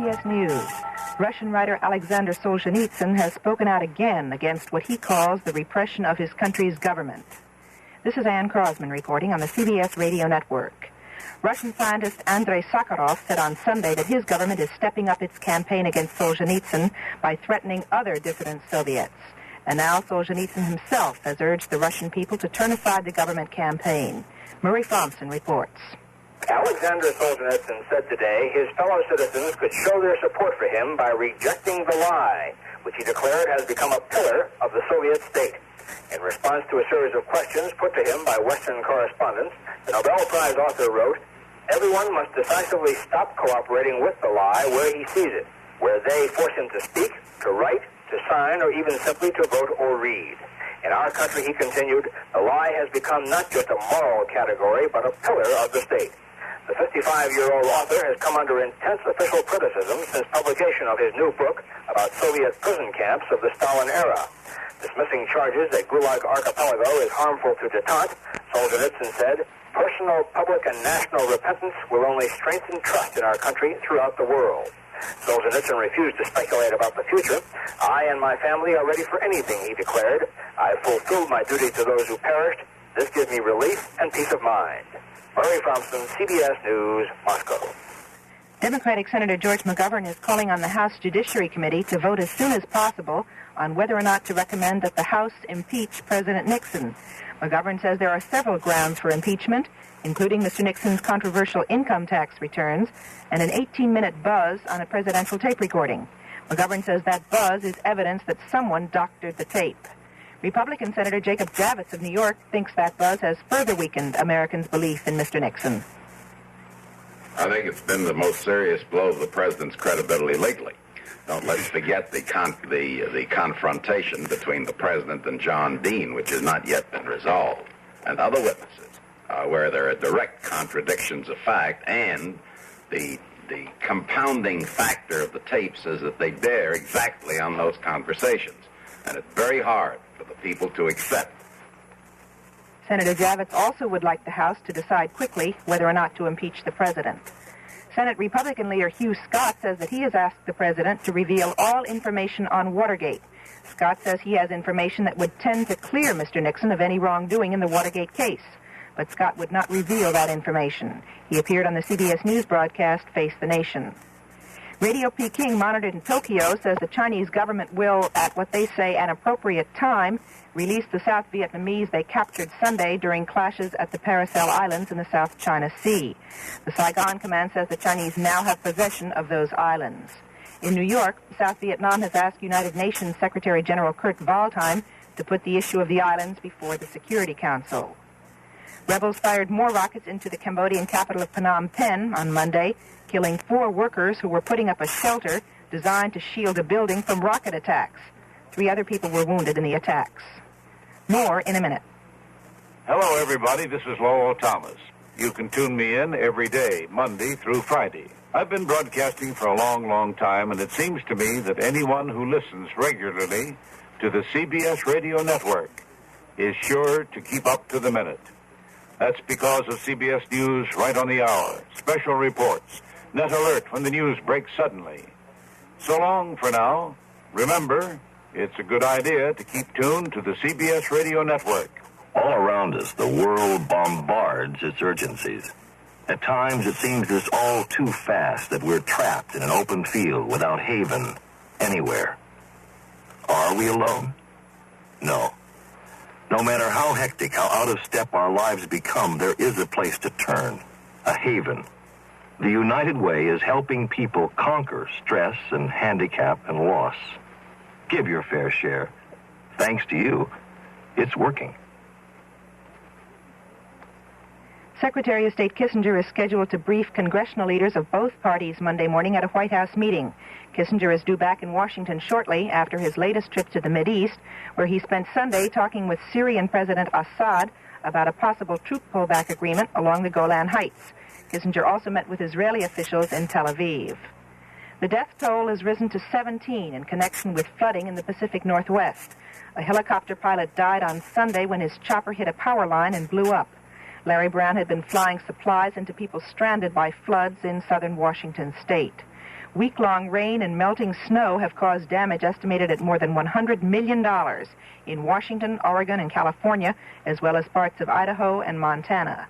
CBS News. Russian writer Aleksandr Solzhenitsyn has spoken out again against what he calls the repression of his country's government. This is Ann Krosman reporting on the CBS Radio Network. Russian scientist Andrei Sakharov said on Sunday that his government is stepping up its campaign against Solzhenitsyn by threatening other dissident Soviets. And now Solzhenitsyn himself has urged the Russian people to turn aside the government campaign. Murray Thompson reports. Aleksandr Solzhenitsyn said today his fellow citizens could show their support for him by rejecting the lie, which he declared has become a pillar of the Soviet state. In response to a series of questions put to him by Western correspondents, the Nobel Prize author wrote, "Everyone must decisively stop cooperating with the lie where he sees it, where they force him to speak, to write, to sign, or even simply to vote or read. In our country," he continued, "the lie has become not just a moral category, but a pillar of the state." The 55-year-old author has come under intense official criticism since publication of his new book about Soviet prison camps of the Stalin era. Dismissing charges that Gulag Archipelago is harmful to détente, Solzhenitsyn said, "Personal, public, and national repentance will only strengthen trust in our country throughout the world." Solzhenitsyn refused to speculate about the future. "I and my family are ready for anything," he declared. "I fulfilled my duty to those who perished. This gives me relief and peace of mind." Murray Thompson, CBS News, Moscow. Democratic Senator George McGovern is calling on the House Judiciary Committee to vote as soon as possible on whether or not to recommend that the House impeach President Nixon. McGovern says there are several grounds for impeachment, including Mr. Nixon's controversial income tax returns and an 18-minute buzz on a presidential tape recording. McGovern says that buzz is evidence that someone doctored the tape. Republican Senator Jacob Javits of New York thinks that buzz has further weakened Americans' belief in Mr. Nixon. I think it's been the most serious blow of the president's credibility lately. Don't let's forget the confrontation between the president and John Dean, which has not yet been resolved, and other witnesses, where there are direct contradictions of fact, and the compounding factor of the tapes is that they bear exactly on those conversations, and it's very hard for the people to accept. Senator Javits also would like the House to decide quickly whether or not to impeach the president. Senate Republican leader Hugh Scott says that he has asked the president to reveal all information on Watergate. Scott says he has information that would tend to clear Mr. Nixon of any wrongdoing in the Watergate case. But Scott would not reveal that information. He appeared on the CBS News broadcast Face the Nation. Radio Peking, monitored in Tokyo, says the Chinese government will, at what they say an appropriate time, release the South Vietnamese they captured Sunday during clashes at the Paracel Islands in the South China Sea. The Saigon command says the Chinese now have possession of those islands. In New York, South Vietnam has asked United Nations Secretary General Kurt Waldheim to put the issue of the islands before the Security Council. Rebels fired more rockets into the Cambodian capital of Phnom Penh on Monday, killing 4 workers who were putting up a shelter designed to shield a building from rocket attacks. 3 other people were wounded in the attacks. More in a minute. Hello, everybody. This is Lowell Thomas. You can tune me in every day, Monday through Friday. I've been broadcasting for a long, long time, and it seems to me that anyone who listens regularly to the CBS Radio Network is sure to keep up to the minute. That's because of CBS News right on the hour, special reports, net alert when the news breaks suddenly. So long for now. Remember, it's a good idea to keep tuned to the CBS Radio Network. All around us, the world bombards its urgencies. At times, it seems it's all too fast that we're trapped in an open field without haven anywhere. Are we alone? No. No matter how hectic, how out of step our lives become, there is a place to turn, a haven. The United Way is helping people conquer stress and handicap and loss. Give your fair share. Thanks to you, it's working. Secretary of State Kissinger is scheduled to brief congressional leaders of both parties Monday morning at a White House meeting. Kissinger is due back in Washington shortly after his latest trip to the Mideast, where he spent Sunday talking with Syrian President Assad about a possible troop pullback agreement along the Golan Heights. Kissinger also met with Israeli officials in Tel Aviv. The death toll has risen to 17 in connection with flooding in the Pacific Northwest. A helicopter pilot died on Sunday when his chopper hit a power line and blew up. Larry Brown had been flying supplies into people stranded by floods in southern Washington state. Week-long rain and melting snow have caused damage estimated at more than $100 million in Washington, Oregon, and California, as well as parts of Idaho and Montana.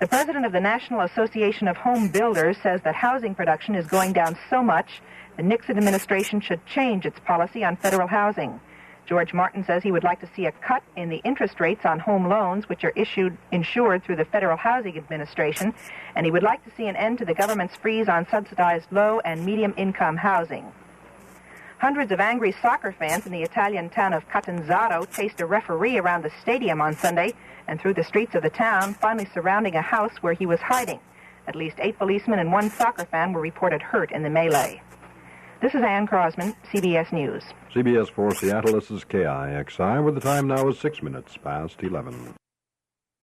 The president of the National Association of Home Builders says that housing production is going down so much the Nixon administration should change its policy on federal housing. George Martin says he would like to see a cut in the interest rates on home loans, which are insured through the Federal Housing Administration, and he would like to see an end to the government's freeze on subsidized low and medium-income housing. Hundreds of angry soccer fans in the Italian town of Catanzaro chased a referee around the stadium on Sunday and through the streets of the town, finally surrounding a house where he was hiding. At least 8 policemen and 1 soccer fan were reported hurt in the melee. This is Ann Crosman, CBS News. CBS for Seattle, this is KIXI, where the time now is 6 minutes past 11.